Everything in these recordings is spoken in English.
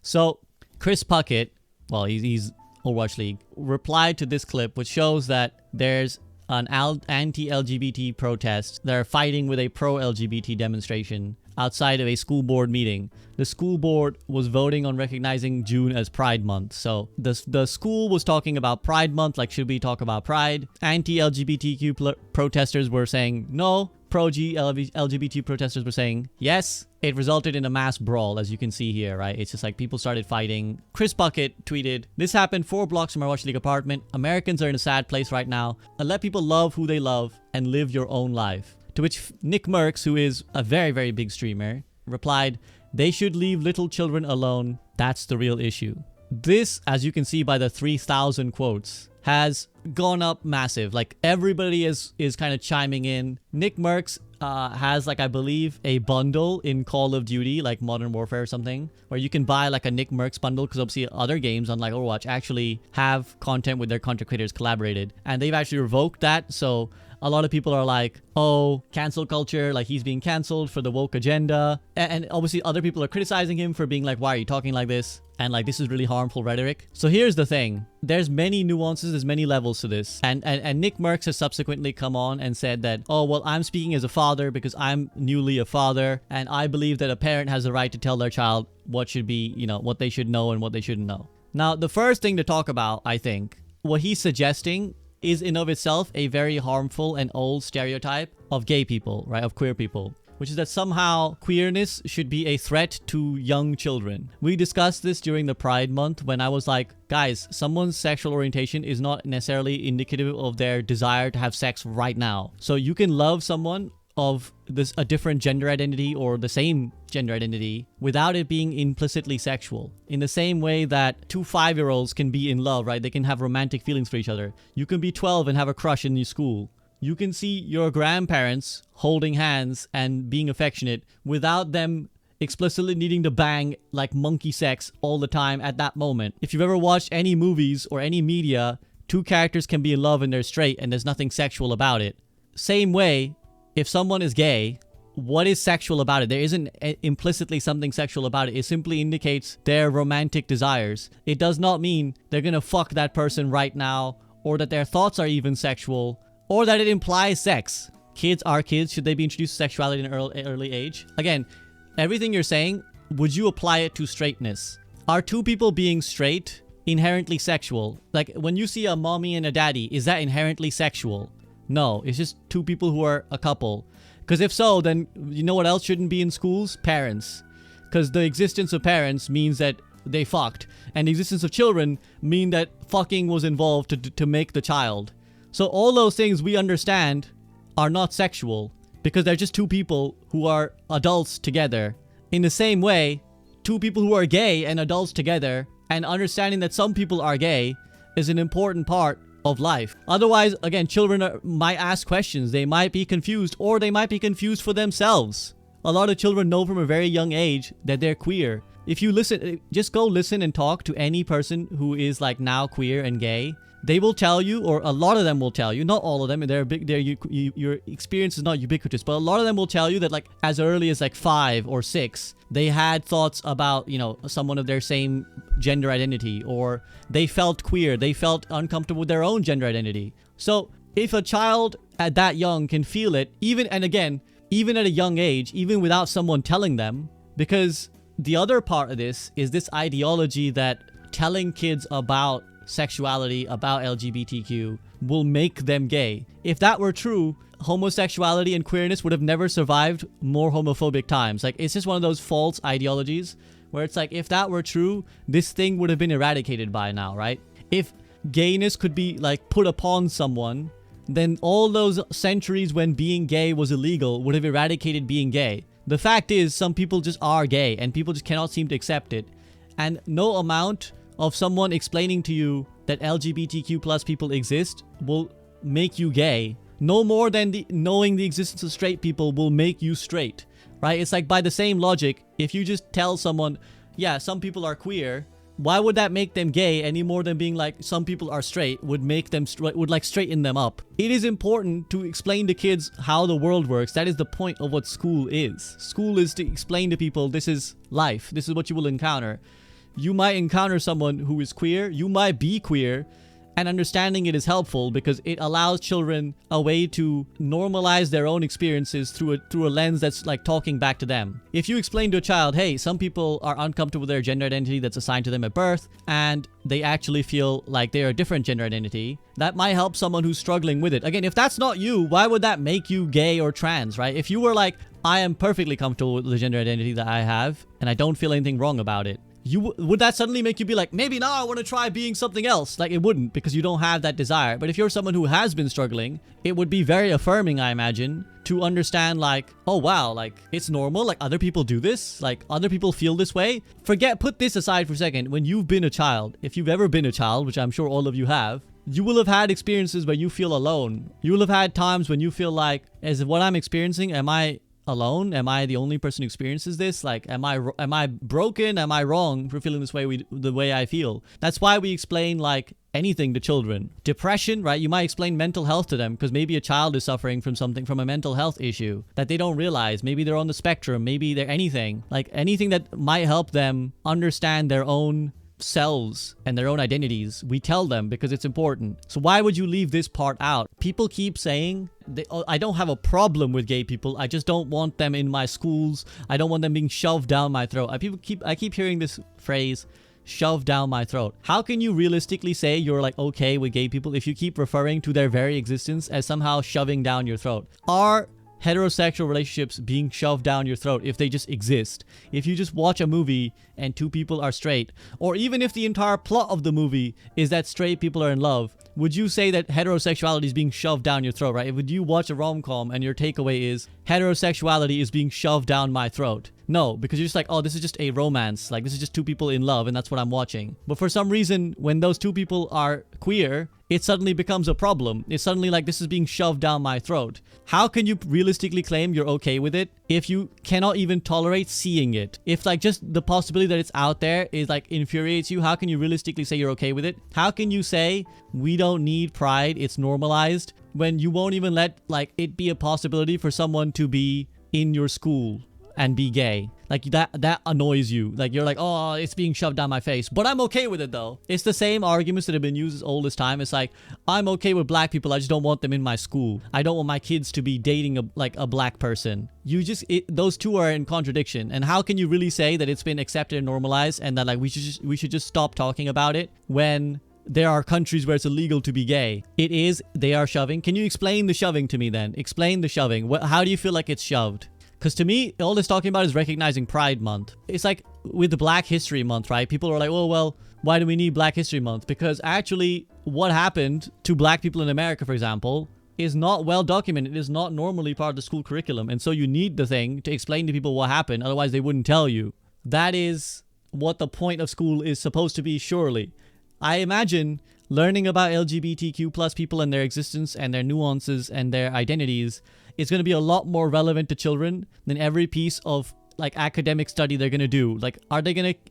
So Chris Puckett, well, he's Overwatch League, replied to this clip, which shows that there's an anti-LGBT protest. They're fighting with a pro-LGBT demonstration outside of a school board meeting. The school board was voting on recognizing June as Pride Month. So the school was talking about Pride Month, like, should we talk about Pride? Anti-LGBTQ protesters were saying no. Pro-LGBT protesters were saying yes. It resulted in a mass brawl, as you can see here, right? It's just like people started fighting. Chris Puckett tweeted, "This happened 4 blocks from our Watch League apartment. Americans are in a sad place right now. And let people love who they love and live your own life." To which Nickmercs, who is a very, very big streamer, replied, "They should leave little children alone. That's the real issue." This, as you can see by the 3,000 quotes, has gone up massive. Like, everybody is kind of chiming in. Nickmercs has, like, I believe, a bundle in Call of Duty, like Modern Warfare or something, where you can buy like a Nickmercs bundle, because obviously other games, unlike Overwatch, actually have content with their content creators collaborated, and they've actually revoked that. So a lot of people are like, oh, cancel culture, like he's being canceled for the woke agenda. And obviously other people are criticizing him for being like, why are you talking like this? And like, this is really harmful rhetoric. So here's the thing. There's many nuances, there's many levels to this. And Nickmercs has subsequently come on and said that, oh, well, I'm speaking as a father because I'm newly a father. And I believe that a parent has the right to tell their child what should be, you know, what they should know and what they shouldn't know. Now, the first thing to talk about, I think, what he's suggesting is in of itself a very harmful and old stereotype of gay people, right? Of queer people, which is that somehow queerness should be a threat to young children. We discussed this during the Pride Month when I was like, guys, someone's sexual orientation is not necessarily indicative of their desire to have sex right now. So you can love someone of a different gender identity or the same gender identity without it being implicitly sexual. In the same way that 2 5-year-olds can be in love, right? They can have romantic feelings for each other. You can be 12 and have a crush in your school. You can see your grandparents holding hands and being affectionate without them explicitly needing to bang like monkey sex all the time at that moment. If you've ever watched any movies or any media, 2 characters can be in love and they're straight and there's nothing sexual about it. Same way, if someone is gay, what is sexual about it? There isn't implicitly something sexual about it. It simply indicates their romantic desires. It does not mean they're gonna fuck that person right now, or that their thoughts are even sexual, or that it implies sex. Kids are kids. Should they be introduced to sexuality in an early age? Again, everything you're saying, would you apply it to straightness? Are 2 people being straight inherently sexual? Like, when you see a mommy and a daddy, is that inherently sexual? No, it's just 2 people who are a couple. Because if so, then you know what else shouldn't be in schools? Parents. Because the existence of parents means that they fucked. And the existence of children mean that fucking was involved to make the child. So all those things we understand are not sexual because they're just 2 people who are adults together. In the same way, 2 people who are gay and adults together, and understanding that some people are gay is an important part of life. Otherwise, again, children might ask questions. They might be confused, or they might be confused for themselves. A lot of children know from a very young age that they're queer. If you listen, just go listen and talk to any person who is like now queer and gay. They will tell you, or a lot of them will tell you, not all of them, your experience is not ubiquitous, but a lot of them will tell you that like as early as like 5 or 6, they had thoughts about, you know, someone of their same gender identity, or they felt queer, they felt uncomfortable with their own gender identity. So if a child at that young can feel it, even at a young age, even without someone telling them, because the other part of this is this ideology that telling kids about sexuality, about LGBTQ, will make them gay. If that were true, homosexuality and queerness would have never survived more homophobic times. Like, it's just one of those false ideologies where it's like, if that were true, this thing would have been eradicated by now, right? If gayness could be like put upon someone, then all those centuries when being gay was illegal would have eradicated being gay. The fact is, some people just are gay and people just cannot seem to accept it. And no amount of someone explaining to you that LGBTQ plus people exist will make you gay. No more than knowing the existence of straight people will make you straight, right? It's like, by the same logic, if you just tell someone, yeah, some people are queer, why would that make them gay any more than being like, some people are straight would make them, would like straighten them up? It is important to explain to kids how the world works. That is the point of what school is. School is to explain to people, this is life. This is what you will encounter. you might encounter someone who is queer, you might be queer, and understanding it is helpful because it allows children a way to normalize their own experiences through a lens that's like talking back to them. If you explain to a child, hey, some people are uncomfortable with their gender identity that's assigned to them at birth, and they actually feel like they're a different gender identity, that might help someone who's struggling with it. Again, if that's not you, why would that make you gay or trans, right? If you were like, I am perfectly comfortable with the gender identity that I have, and I don't feel anything wrong about it, would that suddenly make you be like, maybe now I want to try being something else? Like, it wouldn't, because you don't have that desire. But if you're someone who has been struggling, it would be very affirming, I imagine, to understand like, oh wow, like it's normal, like other people do this, like other people feel this way. Put this aside for a second. When you've been a child, if you've ever been a child, which I'm sure all of you have, you will have had experiences where you feel alone. You will have had times when you feel like, as what I'm experiencing, am I alone? Am I the only person who experiences this? Like, am I broken? Am I wrong for feeling this way, the way I feel? That's why we explain like anything to children. Depression, right? You might explain mental health to them because maybe a child is suffering from a mental health issue that they don't realize. Maybe they're on the spectrum. Maybe they're anything that might help them understand their own selves and their own identities. We tell them because it's important. So why would you leave this part out? People keep saying, I don't have a problem with gay people, I just don't want them in my schools, I don't want them being shoved down my throat. I keep hearing this phrase, shoved down my throat. How can you realistically say you're like okay with gay people if you keep referring to their very existence as somehow shoving down your throat? Are heterosexual relationships being shoved down your throat if they just exist? If you just watch a movie and two people are straight, or even if the entire plot of the movie is that straight people are in love, would you say that heterosexuality is being shoved down your throat, right? Would you watch a rom-com and your takeaway is heterosexuality is being shoved down my throat? No, because you're just like, oh, this is just a romance. Like, this is just two people in love and that's what I'm watching. But for some reason, when those two people are queer, it suddenly becomes a problem. It's suddenly like, this is being shoved down my throat. How can you realistically claim you're okay with it if you cannot even tolerate seeing it? If like just the possibility that it's out there is like infuriates you, how can you realistically say you're okay with it? How can you say we don't need pride, it's normalized, when you won't even let like it be a possibility for someone to be in your school and be gay? Like that annoys you. Like you're like, oh, it's being shoved down my face, but I'm okay with it though. It's the same arguments that have been used as old as time. It's like, I'm okay with black people, I just don't want them in my school. I don't want my kids to be dating a black person. Those two are in contradiction. And how can you really say that it's been accepted and normalized and that like we should just stop talking about it when there are countries where it's illegal to be gay? They are shoving. Can you explain the shoving to me then? Explain the shoving. How do you feel like it's shoved? Because to me, all it's talking about is recognizing Pride Month. It's like with the Black History Month, right? People are like, oh, well, why do we need Black History Month? Because actually what happened to black people in America, for example, is not well documented. It is not normally part of the school curriculum. And so you need the thing to explain to people what happened. Otherwise, they wouldn't tell you. That is what the point of school is supposed to be, surely. I imagine learning about LGBTQ plus people and their existence and their nuances and their identities is going to be a lot more relevant to children than every piece of like academic study they're going to do. Like,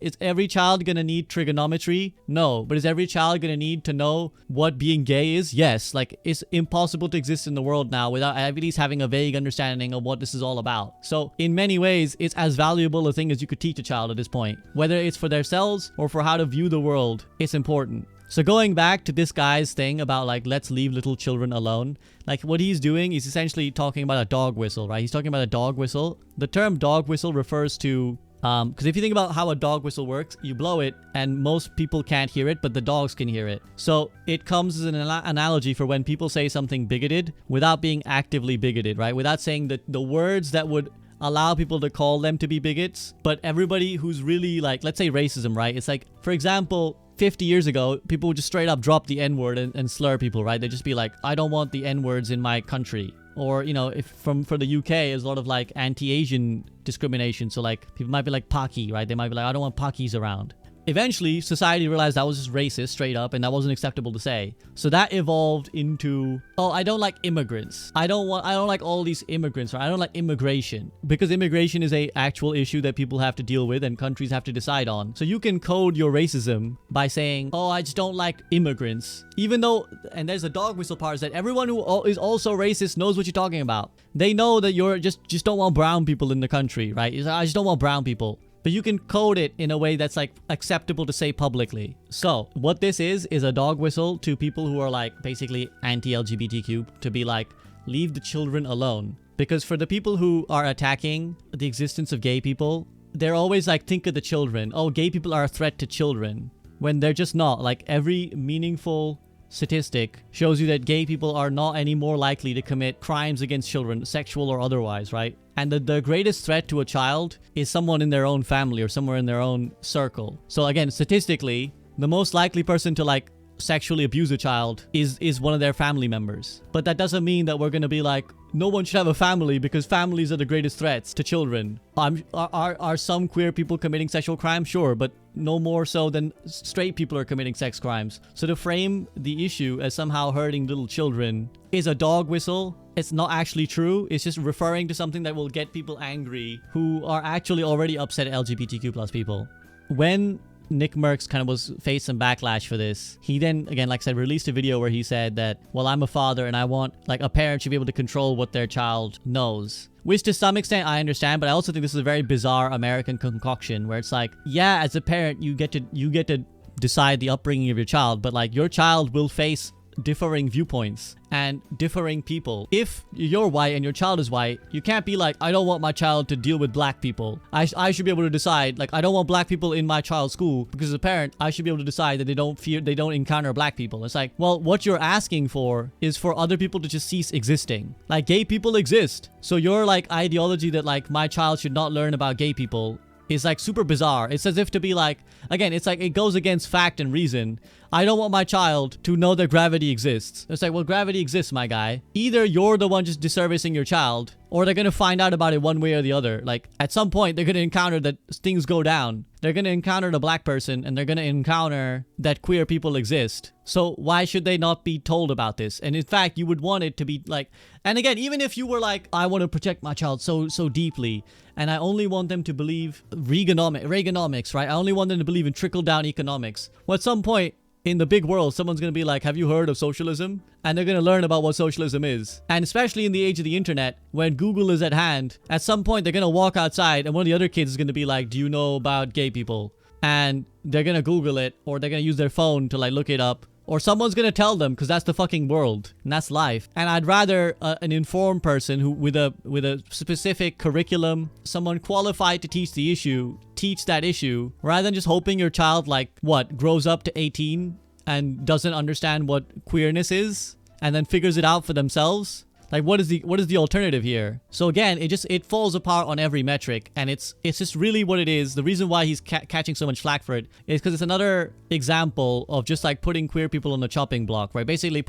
is every child going to need trigonometry? No. But is every child going to need to know what being gay is? Yes. Like, it's impossible to exist in the world now without at least having a vague understanding of what this is all about. So in many ways, it's as valuable a thing as you could teach a child at this point. Whether it's for themselves or for how to view the world, it's important. So going back to this guy's thing about like, let's leave little children alone. Like what he's doing is essentially talking about a dog whistle, right? He's talking about a dog whistle. The term dog whistle refers to, because if you think about how a dog whistle works, you blow it and most people can't hear it, but the dogs can hear it. So it comes as an analogy for when people say something bigoted without being actively bigoted, right? Without saying the words that would allow people to call them to be bigots. But everybody who's really like, let's say racism, right? It's like, for example, 50 years ago, people would just straight up drop the N-word and slur people, right? They'd just be like, I don't want the N-words in my country. Or, you know, for the UK, there's a lot of like anti-Asian discrimination. So like people might be like Paki, right? They might be like, I don't want Pakis around. Eventually, society realized that was just racist straight up and that wasn't acceptable to say. So that evolved into, oh, I don't like immigrants. I don't like all these immigrants, or I don't like immigration. Because immigration is a actual issue that people have to deal with and countries have to decide on. So you can code your racism by saying, oh, I just don't like immigrants. Even though, and there's a dog whistle part, is that everyone who is also racist knows what you're talking about. They know that you're just don't want brown people in the country, right? I just don't want brown people. but you can code it in a way that's like acceptable to say publicly. So what this is a dog whistle to people who are like basically anti-LGBTQ, to be like, leave the children alone. Because for the people who are attacking the existence of gay people, they're always like, think of the children. Oh, gay people are a threat to children. When they're just not. Like, every meaningful statistic shows you that gay people are not any more likely to commit crimes against children, sexual or otherwise, right? And the greatest threat to a child is someone in their own family or somewhere in their own circle. So again, statistically, the most likely person to like sexually abuse a child is one of their family members. But that doesn't mean that we're gonna be like, no one should have a family because families are the greatest threats to children. Are some queer people committing sexual crimes? Sure, but no more so than straight people are committing sex crimes. So to frame the issue as somehow hurting little children is a dog whistle. It's not actually true. It's just referring to something that will get people angry who are actually already upset at LGBTQ plus people. When Nickmercs kind of was facing backlash for this, he then, again, like I said, released a video where he said that, well, I'm a father and I want, like, a parent should be able to control what their child knows. Which to some extent I understand, but I also think this is a very bizarre American concoction where it's like, yeah, as a parent, you get to decide the upbringing of your child, but like your child will face differing viewpoints and differing people. If you're white and your child is white, you can't be like, I don't want my child to deal with black people. I should be able to decide, like, I don't want black people in my child's school because as a parent, I should be able to decide that they don't encounter black people. It's like, well, what you're asking for is for other people to just cease existing. Like, gay people exist. So your like ideology that like my child should not learn about gay people is like super bizarre. It's as if to be like, again, it's like it goes against fact and reason. I don't want my child to know that gravity exists. It's like, well, gravity exists, my guy. Either you're the one just disservicing your child, or they're gonna find out about it one way or the other. Like, at some point, they're gonna encounter that things go down. They're gonna encounter the black person, and they're gonna encounter that queer people exist. So why should they not be told about this? And in fact, you would want it to be like, and again, even if you were like, I want to protect my child so deeply, and I only want them to believe Reaganomics, right? I only want them to believe in trickle-down economics. Well, at some point, in the big world, someone's going to be like, have you heard of socialism? And they're going to learn about what socialism is. And especially in the age of the internet, when Google is at hand, at some point they're going to walk outside and one of the other kids is going to be like, do you know about gay people? And they're going to Google it, or they're going to use their phone to like look it up. Or someone's gonna tell them, because that's the fucking world, and that's life. And I'd rather an informed person who with a specific curriculum, someone qualified to teach the issue, teach that issue, rather than just hoping your child like what grows up to 18 and doesn't understand what queerness is, and then figures it out for themselves. Like, what is the alternative here? So again, it falls apart on every metric, and it's just really what it is. The reason why he's catching so much flack for it is because it's another example of just like putting queer people on the chopping block, right? Basically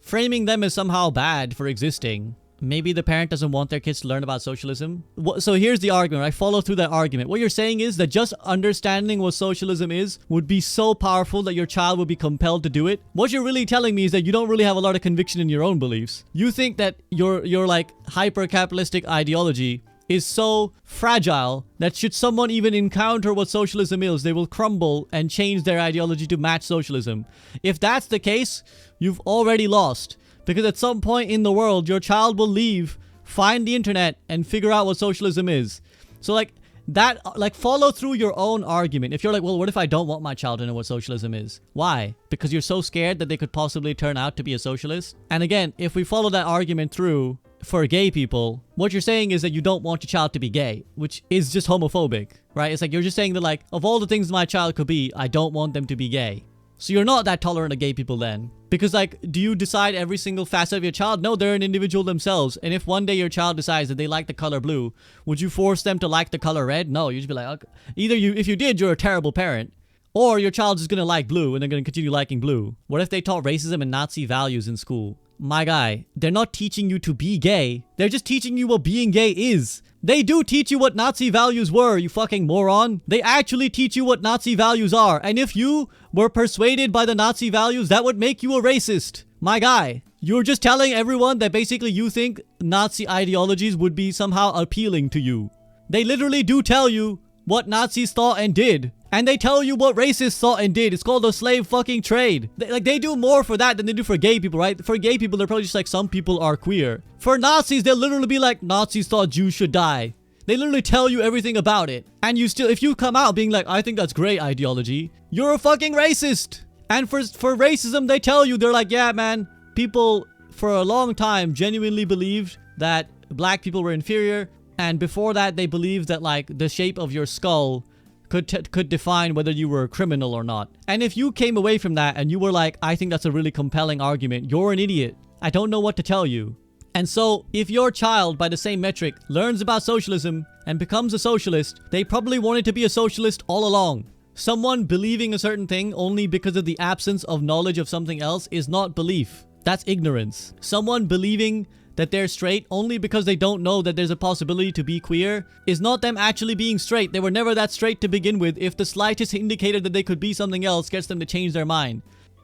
framing them as somehow bad for existing. Maybe the parent doesn't want their kids to learn about socialism. So here's the argument. I follow through that argument. What you're saying is that just understanding what socialism is would be so powerful that your child would be compelled to do it. What you're really telling me is that you don't really have a lot of conviction in your own beliefs. You think that your like hyper-capitalistic ideology is so fragile that should someone even encounter what socialism is, they will crumble and change their ideology to match socialism. If that's the case, you've already lost. Because at some point in the world, your child will leave, find the internet, and figure out what socialism is. So like that, like follow through your own argument. If you're like, well, what if I don't want my child to know what socialism is? Why? Because you're so scared that they could possibly turn out to be a socialist? And again, if we follow that argument through for gay people, what you're saying is that you don't want your child to be gay, which is just homophobic, right? It's like you're just saying that like, of all the things my child could be, I don't want them to be gay. So you're not that tolerant of gay people then. Because like, do you decide every single facet of your child? No, they're an individual themselves. And if one day your child decides that they like the color blue, would you force them to like the color red? No, you'd just be like, okay. Either if you did, you're a terrible parent. Or your child's just gonna like blue and they're gonna continue liking blue. What if they taught racism and Nazi values in school? My guy, they're not teaching you to be gay. They're just teaching you what being gay is. They do teach you what Nazi values were, you fucking moron. They actually teach you what Nazi values are. And if you were persuaded by the Nazi values, that would make you a racist. My guy, you're just telling everyone that basically you think Nazi ideologies would be somehow appealing to you. They literally do tell you what Nazis thought and did. And they tell you what racists thought and did. It's called the slave fucking trade. They do more for that than they do for gay people, right? For gay people, they're probably just like, some people are queer. For Nazis, they'll literally be like, Nazis thought Jews should die. They literally tell you everything about it. And you still, if you come out being like, I think that's great ideology, you're a fucking racist. And for racism, they tell you, they're like, yeah, man, people for a long time genuinely believed that black people were inferior. And before that, they believed that like the shape of your skull could define whether you were a criminal or not. And if you came away from that and you were like, I think that's a really compelling argument, you're an idiot. I don't know what to tell you. And so if your child, by the same metric, learns about socialism and becomes a socialist, they probably wanted to be a socialist all along. Someone believing a certain thing only because of the absence of knowledge of something else is not belief. That's ignorance. Someone believing that they're straight only because they don't know that there's a possibility to be queer is not them actually being straight. They were never that straight to begin with. If the slightest indicator that they could be something else gets them to change their mind.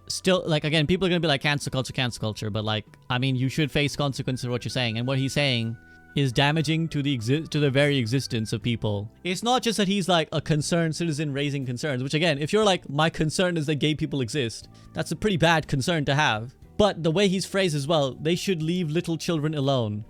Still, like, again, people are gonna be like, cancel culture, but like, I mean, you should face consequences of what you're saying. And what he's saying is damaging to the very existence of people. It's not just that he's like a concerned citizen raising concerns, which again, if you're like, my concern is that gay people exist, that's a pretty bad concern to have. But the way he's phrased as well, they should leave little children alone.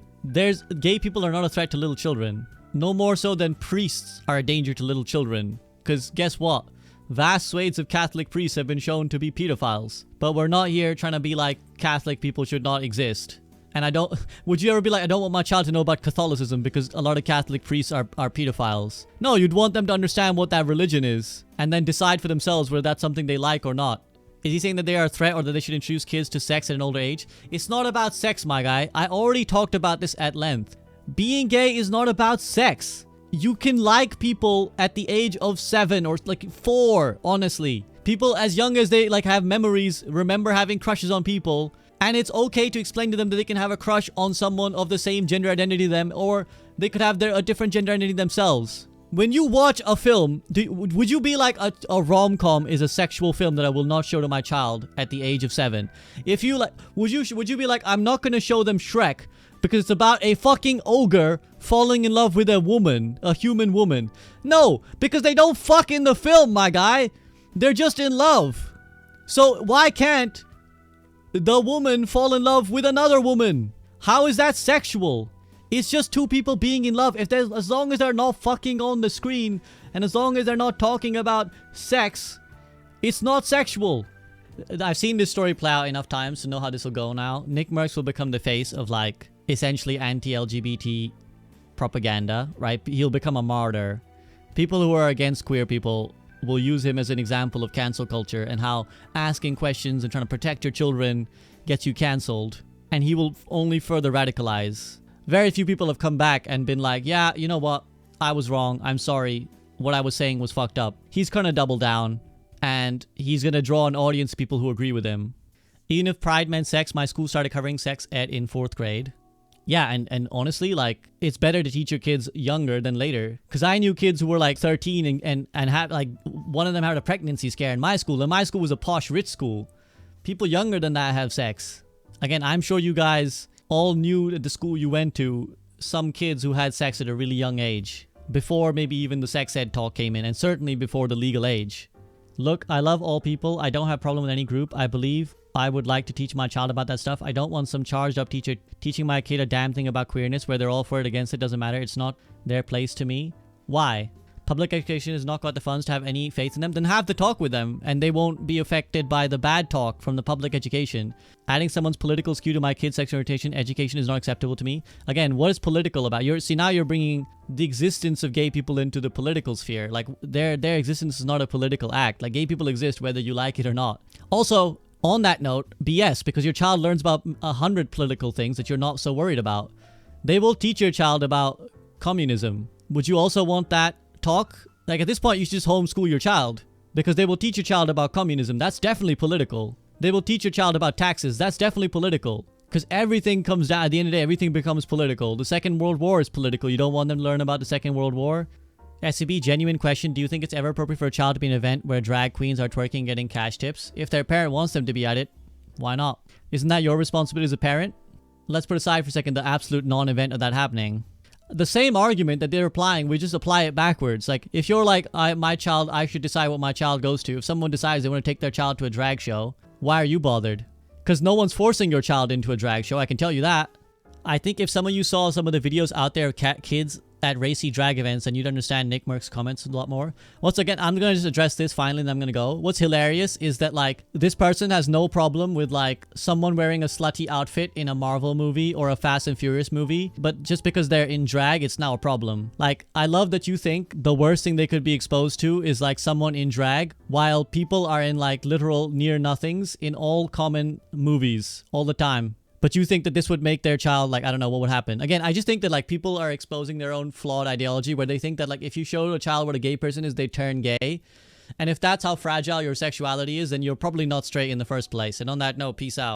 Gay people are not a threat to little children. No more so than priests are a danger to little children. Because guess what? Vast swathes of Catholic priests have been shown to be pedophiles. But we're not here trying to be like Catholic people should not exist. And would you ever be like, I don't want my child to know about Catholicism because a lot of Catholic priests are pedophiles? No, you'd want them to understand what that religion is and then decide for themselves whether that's something they like or not. Is he saying that they are a threat or that they should introduce kids to sex at an older age? It's not about sex, my guy. I already talked about this at length. Being gay is not about sex. You can like people at the age of 7 or like 4, honestly. People as young as they like have memories, remember having crushes on people. And it's okay to explain to them that they can have a crush on someone of the same gender identity to them, or they could have a different gender identity themselves. When you watch a film, would you be like a rom-com is a sexual film that I will not show to my child at the age of 7? If you like, would you be like, I'm not going to show them Shrek because it's about a fucking ogre falling in love with a woman, a human woman? No, because they don't fuck in the film, my guy. They're just in love. So why can't the woman fall in love with another woman? How is that sexual? It's just two people being in love. As long as they're not fucking on the screen and as long as they're not talking about sex, it's not sexual. I've seen this story play out enough times to know how this will go now. Nickmercs will become the face of like essentially anti-LGBT propaganda, right? He'll become a martyr. People who are against queer people will use him as an example of cancel culture and how asking questions and trying to protect your children gets you cancelled. And he will only further radicalize. Very few people have come back and been like, yeah, you know what? I was wrong. I'm sorry. What I was saying was fucked up. He's gonna double down and he's gonna draw an audience of people who agree with him. Even if Pride meant sex, my school started covering sex ed in 4th grade. Yeah, and honestly, like, it's better to teach your kids younger than later. Because I knew kids who were like 13 and had like, one of them had a pregnancy scare in my school. And my school was a posh, rich school. People younger than that have sex. Again, I'm sure you guys all knew at the school you went to some kids who had sex at a really young age. Before maybe even the sex ed talk came in. And certainly before the legal age. Look, I love all people. I don't have a problem with any group. I believe I would like to teach my child about that stuff. I don't want some charged up teacher teaching my kid a damn thing about queerness where they're all for it, against it, doesn't matter. It's not their place to me. Why? Public education has not got the funds to have any faith in them. Then have the talk with them and they won't be affected by the bad talk from the public education. Adding someone's political skew to my kid's sexual orientation education is not acceptable to me. Again, what is political about? Now you're bringing the existence of gay people into the political sphere. Like their existence is not a political act. Like gay people exist whether you like it or not. Also, on that note, BS, because your child learns about 100 political things that you're not so worried about. They will teach your child about communism. Would you also want that talk? Like at this point, you should just homeschool your child because they will teach your child about communism. That's definitely political. They will teach your child about taxes. That's definitely political because everything comes down, at the end of the day, everything becomes political. The Second World War is political. You don't want them to learn about the Second World War. SCB, genuine question. Do you think it's ever appropriate for a child to be in an event where drag queens are twerking and getting cash tips? If their parent wants them to be at it, why not? Isn't that your responsibility as a parent? Let's put aside for a second the absolute non-event of that happening. The same argument that they're applying, we just apply it backwards. Like, if you're like, I should decide what my child goes to. If someone decides they want to take their child to a drag show, why are you bothered? Because no one's forcing your child into a drag show, I can tell you that. I think if some of you saw some of the videos out there of kids at racy drag events, then you'd understand Nickmercs' comments a lot more. Once again, I'm gonna just address this finally, and I'm gonna go. What's hilarious is that like this person has no problem with like someone wearing a slutty outfit in a Marvel movie or a Fast and Furious movie, but just because they're in drag, it's now a problem. Like, I love that you think the worst thing they could be exposed to is like someone in drag, while people are in like literal near nothings in all common movies all the time. But you think that this would make their child, like, I don't know what would happen. Again, I just think that like people are exposing their own flawed ideology where they think that like if you show a child what a gay person is, they turn gay. And if that's how fragile your sexuality is, then you're probably not straight in the first place. And on that note, peace out.